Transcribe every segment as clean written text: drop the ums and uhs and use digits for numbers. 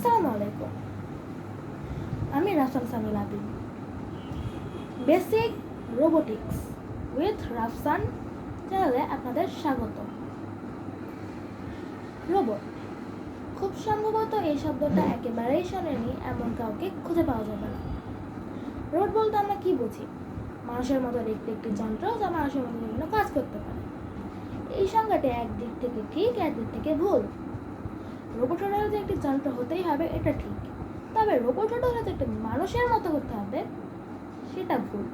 আসসালামু আলাইকুম, আমি রাফসান সামিল Abid. Basic robotics with Rafsan চ্যানেলে আপনাদের স্বাগত। রোবট, খুব সম্ভবত এই শব্দটা একেবারেই শোনেনি এমন কাউকে খুঁজে পাওয়া যাবে না। রোবট বলতে আমরা কি বুঝি? মানুষের মতো দেখতে একটি যন্ত্র যা মানুষের মতো বিভিন্ন কাজ করতে পারে। এই সংজ্ঞাটি একদিক থেকে ঠিক, একদিক থেকে ভুল। রোবট হলে যে একটি যন্ত্র হতেই হবে এটা ঠিক, তবে রোবট হলে যে একটি মানুষের মতো হতে হবে সেটা ভুল।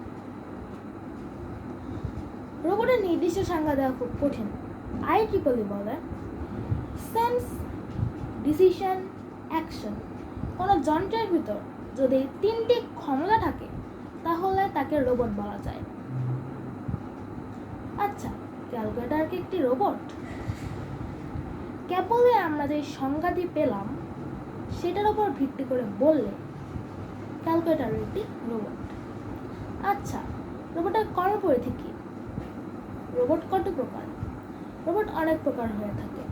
রোবটের নির্দিষ্ট সংজ্ঞা দেওয়া খুব কঠিন। IEEE বলে সেন্স, ডিসিশন, অ্যাকশন। কোনো যন্ত্রের ভিতর যদি তিনটি ক্ষমতা থাকে তাহলে তাকে রোবট বলা যায়। আচ্ছা, ক্যালকুলেটর কি একটি রোবট? কেবলই আমরা যে সংজ্ঞাটি পেলাম সেটার উপর ভিত্তি করে বললে ক্যালকুলেটর একটি রোবট। আচ্ছা, রোবটের কর্মপরিধি কি? রোবট কত প্রকার? রোবট অনেক প্রকার হয়ে থাকে।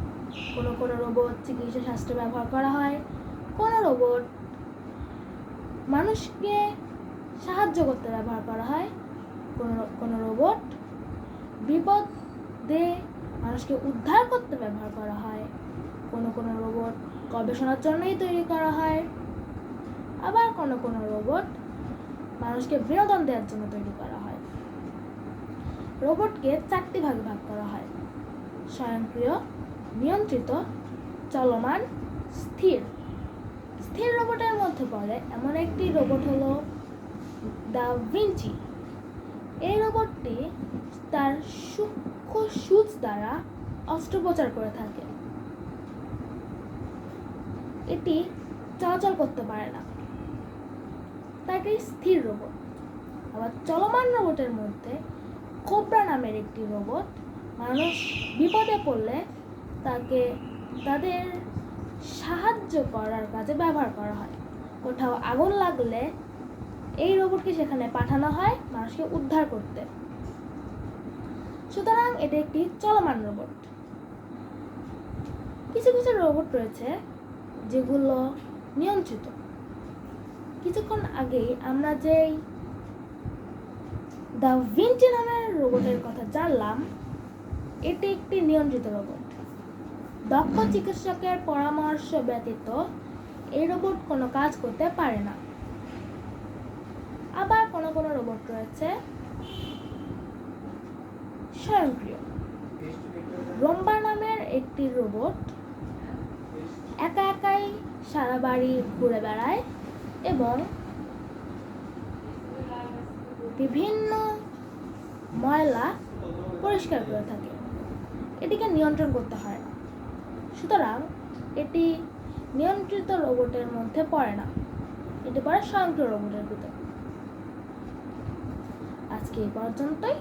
কোনো রোবট চিকিৎসা শাস্ত্রে ব্যবহার করা হয়, কোনো রোবট মানুষকে সাহায্য করতে ব্যবহার করা হয়, কোনো রোবট বিপদে মানুষকে উদ্ধার করতে ব্যবহার করা হয়, কোনো রোবট গবেষণার জন্যই তৈরি করা হয়, আবার কোনো রোবট মানুষকে বিনোদন দেওয়ার জন্য তৈরি করা হয়। রোবটকে 4টি ভাগে ভাগ করা হয়: স্বয়ংক্রিয়, নিয়ন্ত্রিত, চলমান, স্থির। স্থির রোবটের মধ্যে পড়ে এমন একটি রোবট হলো দা ভিঞ্চি। এই রোবটটি তার সূক্ষ্ম সূচ দ্বারা অস্ত্রোপচার করে থাকে। এটি চলাচল করতে পারে না, তাই এটি স্থির রোবট। আবার চলমান রোবটের মধ্যে কোবরা নামের একটি রোবট, মানুষ বিপদে পড়লে তাদের সাহায্য করার কাজে ব্যবহার করা হয়। কোথাও আগুন লাগলে এই রোবটকে সেখানে পাঠানো হয় মানুষকে উদ্ধার করতে। সুতরাং এটা একটি চলমান রোবট। কিছু রোবট রয়েছে যেগুলো নিয়ন্ত্রিত। কিছুক্ষণ আগেই আমরা যেই দা ভিঞ্চি নামের রোবটের কথা জানলাম, এটি একটি নিয়ন্ত্রিত রোবট। দক্ষ চিকিৎসকের পরামর্শ ব্যতীত এই রোবট কোনো কাজ করতে পারে না। আবার কোনো রোবট রয়েছে স্বয়ংক্রিয়। রোম্বা নামের একটি রোবট একাই সারা বাড়ি ঘুরে বেড়ায় এবং বিভিন্ন ময়লা পরিষ্কার করে থাকে। এটিকে নিয়ন্ত্রণ করতে হয় না, সুতরাং এটি নিয়ন্ত্রিত রোবটের মধ্যে পড়ে না, এটি পড়ে স্বয়ংক্রিয় রোবটের ভিতর। আজকে এই পর্যন্তই।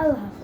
আল্লাহ হাফেজ।